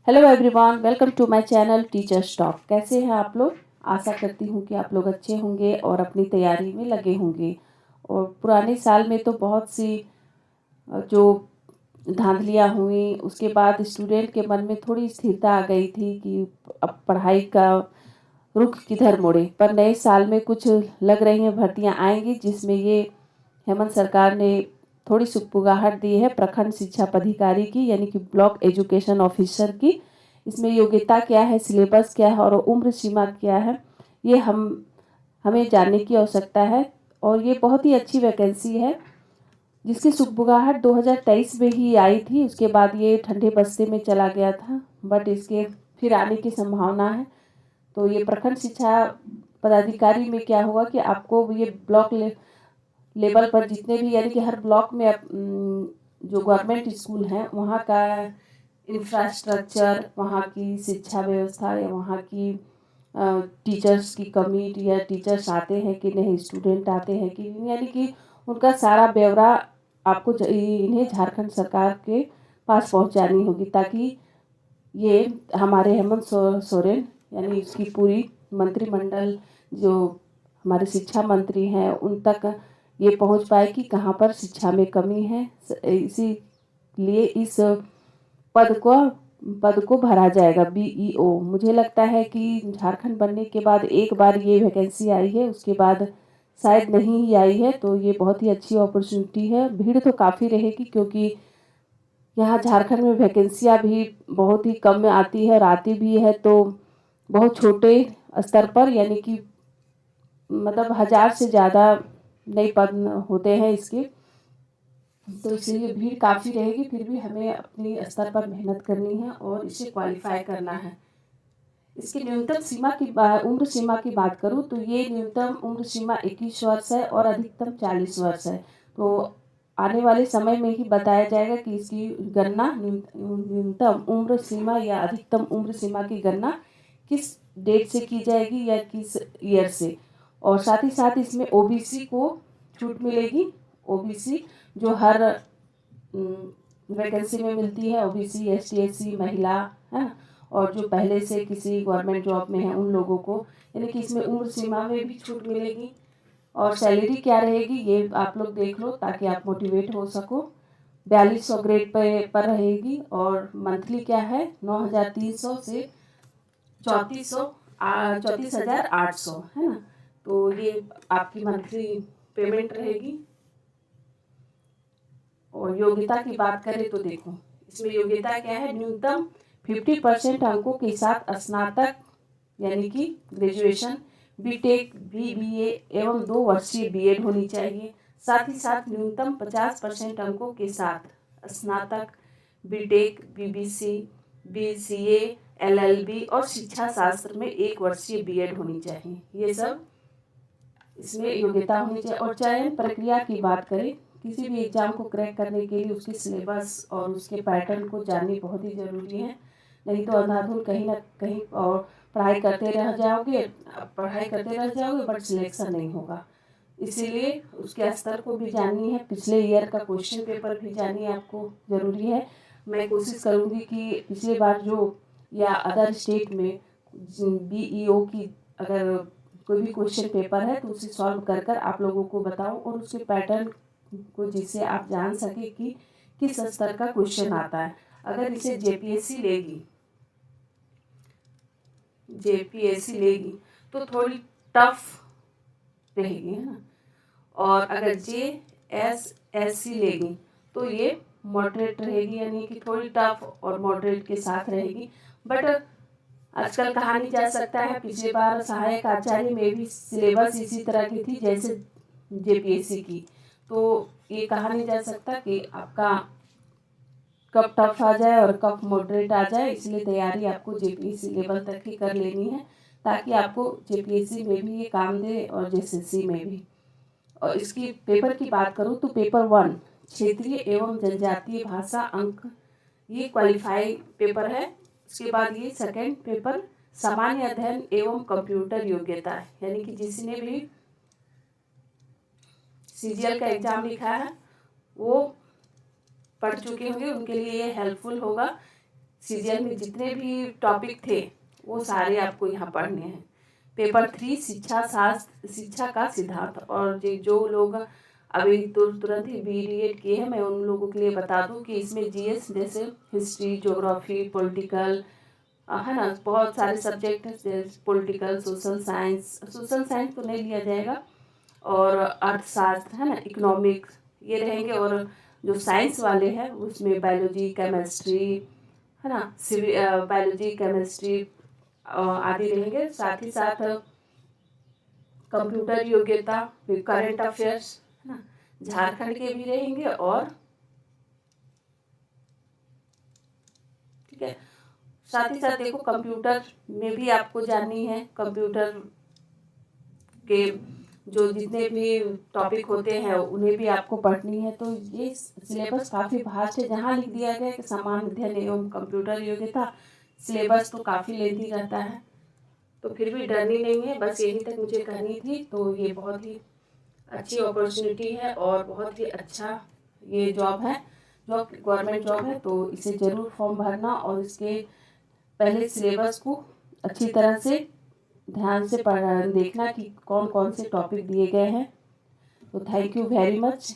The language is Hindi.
Hello everyone, welcome to my channel teachers talk. कैसे हैं आप लोग? आशा करती हूँ कि आप लोग अच्छे होंगे और अपनी तैयारी में लगे होंगे। और पुराने साल में तो बहुत सी जो धांधलियाँ हुई, उसके बाद स्टूडेंट के मन में थोड़ी स्थिरता आ गई थी कि अब पढ़ाई का रुख किधर मुड़े। पर नए साल में कुछ लग रही हैं भर्तियाँ आएंगी, जिसमें ये हेमंत सरकार ने थोड़ी सुगबुगाहट दी है प्रखंड शिक्षा पदाधिकारी की, यानी कि ब्लॉक एजुकेशन ऑफिसर की। इसमें योग्यता क्या है, सिलेबस क्या है और उम्र सीमा क्या है, ये हमें जानने की आवश्यकता है। और ये बहुत ही अच्छी वैकेंसी है, जिसकी सुगबुगाहट 2023 में ही आई थी। उसके बाद ये ठंडे बस्ते में चला गया था, बट इसके फिर आने की संभावना है। तो ये प्रखंड शिक्षा पदाधिकारी में क्या होगा कि आपको ये ब्लॉक लेवल पर जितने भी, यानी कि हर ब्लॉक में जो गवर्नमेंट स्कूल हैं वहाँ का इंफ्रास्ट्रक्चर, वहाँ की शिक्षा व्यवस्था या वहाँ की टीचर्स की कमी या टीचर्स आते हैं कि नहीं, स्टूडेंट आते हैं कि नहीं, यानी कि उनका सारा ब्यौरा आपको इन्हें झारखंड सरकार के पास पहुंचानी होगी, ताकि ये हमारे हेमंत सोरेन यानी इसकी पूरी मंत्रिमंडल, जो हमारे शिक्षा मंत्री हैं, उन तक ये पहुंच पाए कि कहाँ पर शिक्षा में कमी है। इसीलिए इस पद को पद को भरा जाएगा, बीईओ। मुझे लगता है कि झारखंड बनने के बाद एक बार ये वैकेंसी आई है, उसके बाद शायद नहीं ही आई है। तो ये बहुत ही अच्छी अपॉर्चुनिटी है। भीड़ तो काफ़ी रहेगी, क्योंकि यहाँ झारखंड में वैकेंसियाँ भी बहुत ही कम में आती है और आती भी है तो बहुत छोटे स्तर पर, यानी कि मतलब 1000 से ज़्यादा नए पद होते हैं इसके। तो इसलिए भीड़ काफ़ी रहेगी, फिर भी हमें अपनी स्तर पर मेहनत करनी है और इसे क्वालिफाई करना है। इसकी न्यूनतम उम्र सीमा की बात करूँ तो ये न्यूनतम उम्र सीमा 21 वर्ष है और अधिकतम 40 वर्ष है। तो आने वाले समय में ही बताया जाएगा कि इसकी गणना, न्यूनतम उम्र सीमा या अधिकतम उम्र सीमा की गणना किस डेट से की जाएगी या किस ईयर से। और साथ ही साथ इसमें ओबीसी को छूट मिलेगी। ओबीसी जो हर वैकेंसी में मिलती है, ओबीसी, एसटी, एससी, महिला, है ना, और जो पहले से किसी गवर्नमेंट जॉब में है उन लोगों को, यानी कि इसमें उम्र सीमा में भी छूट मिलेगी। और सैलरी क्या रहेगी ये आप लोग देख लो, ताकि आप मोटिवेट हो सको। 4200 ग्रेड पर रहेगी। और मंथली क्या है, 9300 से 34,800, है ना। तो ये आपकी मंथली पेमेंट रहेगी। और योग्यता की बात करें तो देखो, इसमें योग्यता क्या है, न्यूनतम 50% अंकों के साथ स्नातक यानी कि ग्रेजुएशन, बीटेक, बीबीए एवं 2 वर्षीय बीएड होनी चाहिए। साथ ही साथ न्यूनतम 50% अंकों के साथ स्नातक, बीटेक, बीबीसी, बीसीए, एलएलबी और शिक्षा शास्त्र में 1 वर्षीय बीएड होनी चाहिए। ये सब इसमें योग्यता होनी चाहिए। और चयन प्रक्रिया की बात करें, किसी भी एग्जाम को क्रैक करने के लिए उसके सिलेबस और उसके पैटर्न को जाननी बहुत ही ज़रूरी है। नहीं तो अंधाधुंध कहीं ना कहीं और पढ़ाई करते रह जाओगे बट सिलेक्शन नहीं होगा। इसीलिए उसके स्तर को भी जाननी है, पिछले ईयर का क्वेश्चन पेपर भी जाननी आपको ज़रूरी है। मैं कोशिश करूँगी कि पिछले बार जो या अदर स्टेट में बीईओ की अगर कोई भी क्वेश्चन पेपर है तो उसे सॉल्व कर कर आप लोगों को बताऊं, और उसके पैटर्न को, जिससे आप जान सके कि किस स्तर का क्वेश्चन आता है। अगर इसे जेपीएससी लेगी तो थोड़ी टफ रहेगी, है ना। और अगर जेएसएससी लेगी तो ये मॉडरेट रहेगी, यानी कि थोड़ी टफ और मॉडरेट के साथ रहेगी। बट आजकल कहा नहीं जा सकता है, पिछले बार सहायक आचार्य में भी सिलेबस इसी तरह की थी जैसे जेपीएससी की। तो ये कहा नहीं जा सकता कि आपका कब टफ आ जाए और कब मॉडरेट आ जाए, इसलिए तैयारी आपको जेपीएससी लेवल तक ही कर लेनी है, ताकि आपको जेपीएससी में भी ये काम दे और जेएसएससी में भी। और इसकी पेपर की बात करूँ तो पेपर 1 क्षेत्रीय एवं जनजातीय भाषा अंक, ये क्वालिफाई पेपर है। उसके बाद ये सेकंड पेपर सामान्य अध्ययन एवं कंप्यूटर योग्यता है, यानी कि जिसने भी सीजीएल का एग्जाम लिखा है वो पढ़ चुके होंगे, उनके लिए ये हेल्पफुल होगा। सीजीएल में जितने भी टॉपिक थे वो सारे आपको यहाँ पढ़ने हैं। पेपर 3 शिक्षा शास्त्र, शिक्षा का सिद्धांत। और जो लोग अभी तुरंत ही बीडीएड किए हैं, मैं उन लोगों के लिए बता दूं कि इसमें जीएस जैसे हिस्ट्री, ज्योग्राफी, पॉलिटिकल, है ना, बहुत सारे सब्जेक्ट हैं। पॉलिटिकल, सोशल साइंस तो नहीं लिया जाएगा, और अर्थशास्त्र, है ना, इकोनॉमिक्स, ये रहेंगे। और जो साइंस वाले हैं उसमें बायोलॉजी, केमिस्ट्री, है ना, बायोलॉजी, केमिस्ट्री आदि रहेंगे। साथ ही साथ कंप्यूटर योग्यता, करंट अफेयर्स, है ना, झारखंड के भी रहेंगे। और ठीक है, साथ ही साथ देखो कंप्यूटर में भी आपको जाननी है। कंप्यूटर के जो जितने भी टॉपिक होते हैं उन्हें भी आपको पढ़नी है। तो ये सिलेबस काफ़ी भास्ट है। जहाँ लिख दिया गया कि सामान्य अध्ययन एवं कंप्यूटर योग्यता, सिलेबस तो काफ़ी लेंथी रहता है। तो फिर भी डरनी नहीं है, बस यही तक मुझे कहनी थी। तो ये बहुत ही अच्छी अपॉर्चुनिटी है और बहुत ही अच्छा ये जॉब है, जॉब गवर्नमेंट जॉब है। तो इसे ज़रूर फॉर्म भरना और इसके पहले सिलेबस को अच्छी तरह से ध्यान से देखना कि कौन कौन से टॉपिक दिए गए हैं। तो थैंक यू वेरी मच।